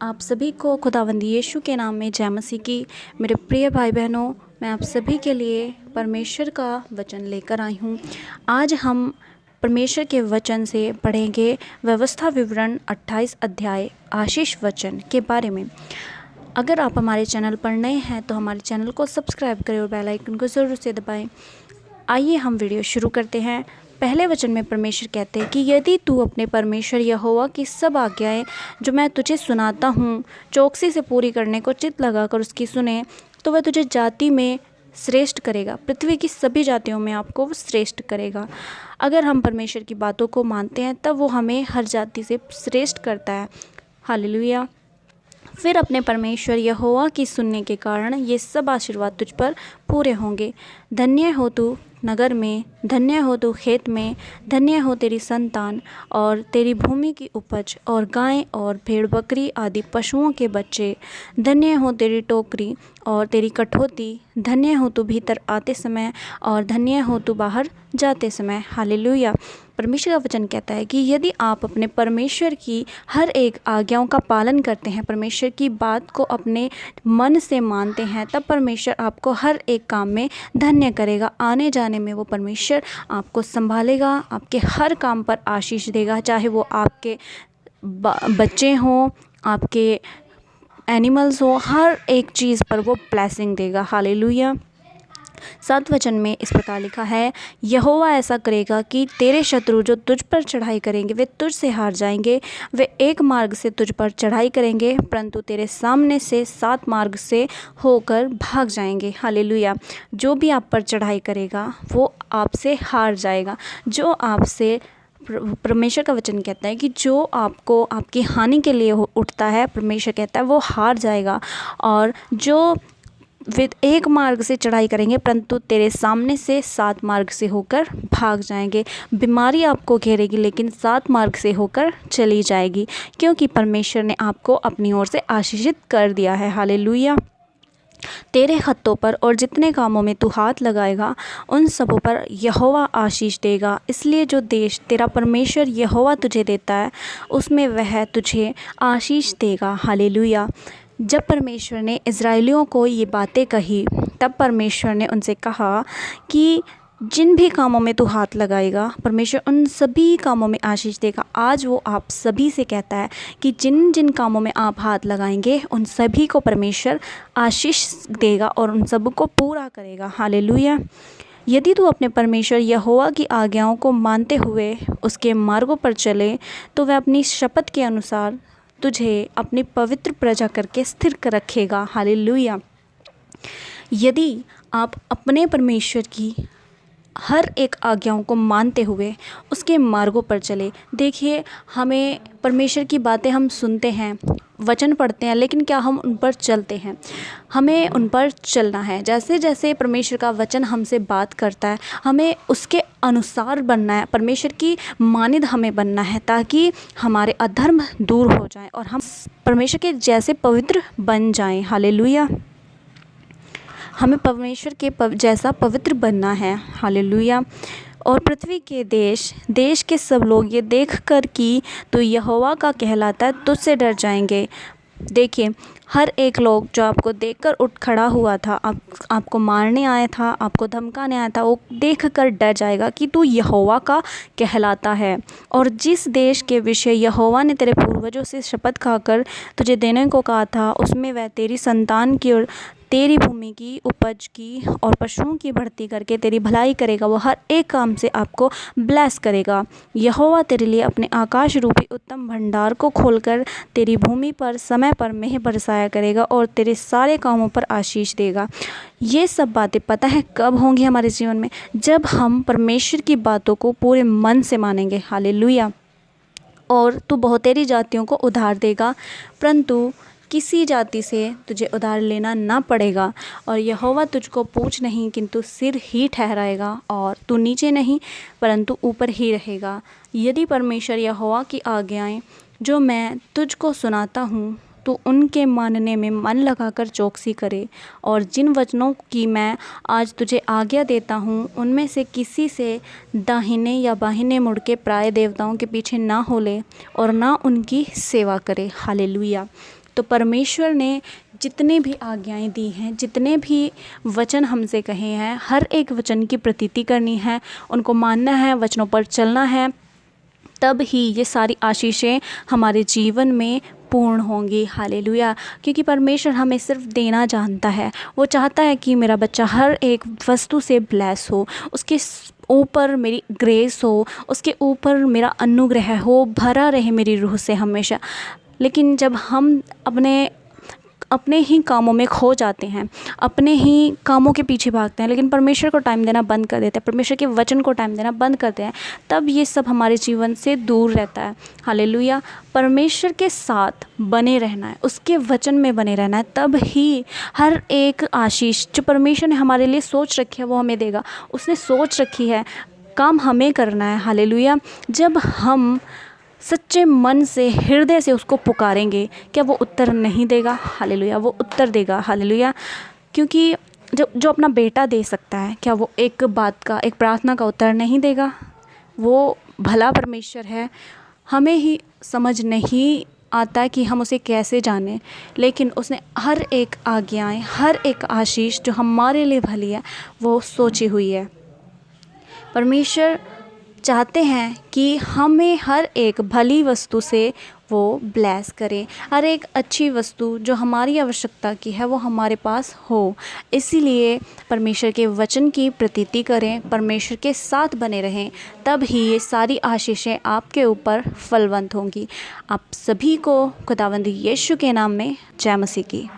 आप सभी को खुदावंद यीशु के नाम में जय मसीह की। मेरे प्रिय भाई बहनों, मैं आप सभी के लिए परमेश्वर का वचन लेकर आई हूँ। आज हम परमेश्वर के वचन से पढ़ेंगे व्यवस्था विवरण 28 अध्याय आशीष वचन के बारे में। अगर आप हमारे चैनल पर नए हैं तो हमारे चैनल को सब्सक्राइब करें और बेल आइकन को ज़रूर से दबाएं। आइए हम वीडियो शुरू करते हैं। पहले वचन में परमेश्वर कहते हैं कि यदि तू अपने परमेश्वर यहोवा की सब आज्ञाएं जो मैं तुझे सुनाता हूँ चौकसी से पूरी करने को चित्त लगाकर उसकी सुने, तो वह तुझे जाति में श्रेष्ठ करेगा, पृथ्वी की सभी जातियों में आपको वो श्रेष्ठ करेगा। अगर हम परमेश्वर की बातों को मानते हैं तब वो हमें हर जाति से श्रेष्ठ करता है। हालेलुया। फिर अपने परमेश्वर यहोवा की सुनने के कारण ये सब आशीर्वाद तुझ पर पूरे होंगे। धन्य हो तू नगर में, धन्य हो तू खेत में, धन्य हो तेरी संतान और तेरी भूमि की उपज और गाय और भेड़ बकरी आदि पशुओं के बच्चे। धन्य हो तेरी टोकरी और तेरी कठौती, धन्य हो तू भीतर आते समय और धन्य हो तू बाहर जाते समय। हालेलुया। परमेश्वर का वचन कहता है कि यदि आप अपने परमेश्वर की हर एक आज्ञाओं का पालन करते हैं, परमेश्वर की बात को अपने मन से मानते हैं, तब परमेश्वर आपको हर एक काम में धन्य करेगा। आने जाने में वो परमेश्वर आपको संभालेगा, आपके हर काम पर आशीष देगा, चाहे वो आपके बच्चे हों, आपके एनिमल्स हो, हर एक चीज़ पर वो ब्लेसिंग देगा। हालेलुया। 7 वचन में इस प्रकार लिखा है, यहोवा ऐसा करेगा कि तेरे शत्रु जो तुझ पर चढ़ाई करेंगे वे तुझ से हार जाएंगे। वे एक मार्ग से तुझ पर चढ़ाई करेंगे परंतु तेरे सामने से 7 मार्ग से होकर भाग जाएंगे। हालेलुया। जो भी आप पर चढ़ाई करेगा वो आपसे हार जाएगा। जो आपसे परमेश्वर का वचन कहता है कि जो आपको आपकी हानि के लिए उठता है, परमेश्वर कहता है वो हार जाएगा। और जो वे एक मार्ग से चढ़ाई करेंगे परंतु तेरे सामने से 7 मार्ग से होकर भाग जाएंगे। बीमारी आपको घेरेगी लेकिन 7 मार्ग से होकर चली जाएगी, क्योंकि परमेश्वर ने आपको अपनी ओर से आशीषित कर दिया है। हालेलुया। तेरे हत्थों पर और जितने कामों में तू हाथ लगाएगा उन सबों पर यहोवा आशीष देगा। इसलिए जो देश तेरा परमेश्वर यहोवा तुझे देता है उसमें वह तुझे आशीष देगा। हालेलुया। जब परमेश्वर ने इज़राइलियों को ये बातें कही तब परमेश्वर ने उनसे कहा कि जिन भी कामों में तू हाथ लगाएगा परमेश्वर उन सभी कामों में आशीष देगा। आज वो आप सभी से कहता है कि जिन जिन कामों में आप हाथ लगाएंगे उन सभी को परमेश्वर आशीष देगा और उन सब को पूरा करेगा। हालेलुया। यदि तू अपने परमेश्वर यहोवा की आज्ञाओं को मानते हुए उसके मार्गों पर चले तो वह अपनी शपथ के अनुसार तुझे अपनी पवित्र प्रजा करके स्थिर कर रखेगा। हालेलुया। यदि आप अपने परमेश्वर की हर एक आज्ञाओं को मानते हुए उसके मार्गों पर चले, देखिए हमें परमेश्वर की बातें हम सुनते हैं, वचन पढ़ते हैं, लेकिन क्या हम उन पर चलते हैं? हमें उन पर चलना है। जैसे जैसे परमेश्वर का वचन हमसे बात करता है हमें उसके अनुसार बनना है, परमेश्वर की मानिद हमें बनना है ताकि हमारे अधर्म दूर हो जाएं और हम परमेश्वर के जैसे पवित्र बन जाएं। हालेलुया। हमें परमेश्वर के जैसा पवित्र बनना है। हालेलुया। और पृथ्वी के देश के सब लोग ये देखकर कि तो यहोवा का कहलाता है तुझसे डर जाएंगे। देखिए हर एक लोग जो आपको देखकर उठ खड़ा हुआ था, आपको मारने आया था, आपको धमकाने आया था, वो देखकर डर जाएगा कि तू यहोवा का कहलाता है। और जिस देश के विषय यहोवा ने तेरे पूर्वजों से शपथ खाकर तुझे देने को कहा था उसमें वह तेरी संतान की और तेरी भूमि की उपज की और पशुओं की बढ़ती करके तेरी भलाई करेगा। वो हर एक काम से आपको ब्लेस करेगा। यहोवा तेरे लिए अपने आकाश रूपी उत्तम भंडार को खोलकर तेरी भूमि पर समय पर मेह बरसाया करेगा और तेरे सारे कामों पर आशीष देगा। ये सब बातें पता है कब होंगी हमारे जीवन में? जब हम परमेश्वर की बातों को पूरे मन से मानेंगे। हालेलुया। और तू बहुतेरी जातियों को उधार देगा परंतु किसी जाति से तुझे उधार लेना ना पड़ेगा। और यहोवा तुझको पूँछ नहीं किंतु सिर ही ठहराएगा और तू नीचे नहीं परंतु ऊपर ही रहेगा। यदि परमेश्वर यहोवा की आज्ञाएं जो मैं तुझको सुनाता हूँ तो उनके मानने में मन लगाकर चौकसी करे और जिन वचनों की मैं आज तुझे आज्ञा देता हूँ उनमें से किसी से दाहिने या बाहिने मुड़ के प्राय देवताओं के पीछे ना हो ले और ना उनकी सेवा करे। हालेलुया। तो परमेश्वर ने जितने भी आज्ञाएं दी हैं, जितने भी वचन हमसे कहे हैं, हर एक वचन की प्रतीति करनी है, उनको मानना है, वचनों पर चलना है, तब ही ये सारी आशीषें हमारे जीवन में पूर्ण होंगी। हालेलुया। क्योंकि परमेश्वर हमें सिर्फ देना जानता है। वो चाहता है कि मेरा बच्चा हर एक वस्तु से ब्लेस हो, उसके ऊपर मेरी ग्रेस हो, उसके ऊपर मेरा अनुग्रह हो, भरा रहे मेरी रूह से हमेशा। लेकिन जब हम अपने ही कामों में खो जाते हैं, अपने ही कामों के पीछे भागते हैं, लेकिन परमेश्वर को टाइम देना बंद कर देते हैं, परमेश्वर के वचन को टाइम देना बंद करते हैं, तब ये सब हमारे जीवन से दूर रहता है। हालेलुया। परमेश्वर के साथ बने रहना है, उसके वचन में बने रहना है, तब ही हर एक आशीष जो परमेश्वर ने हमारे लिए सोच रखी है वो हमें देगा। उसने सोच रखी है, काम हमें करना है। हालेलुया। जब हम सच्चे मन से, हृदय से उसको पुकारेंगे, क्या वो उत्तर नहीं देगा? हालेलुया। वो उत्तर देगा। हालेलुया। क्योंकि जो अपना बेटा दे सकता है, क्या वो एक बात का, एक प्रार्थना का उत्तर नहीं देगा? वो भला परमेश्वर है। हमें ही समझ नहीं आता कि हम उसे कैसे जानें, लेकिन उसने हर एक आज्ञाएं, हर एक आशीष जो हमारे लिए भली है, वो सोची हुई है। परमेश्वर चाहते हैं कि हमें हर एक भली वस्तु से वो ब्लेस करें, हर एक अच्छी वस्तु जो हमारी आवश्यकता की है वो हमारे पास हो। इसीलिए परमेश्वर के वचन की प्रतीति करें, परमेश्वर के साथ बने रहें, तब ही ये सारी आशीषें आपके ऊपर फलवंत होंगी। आप सभी को खुदावंद यीशु के नाम में जय मसीह की।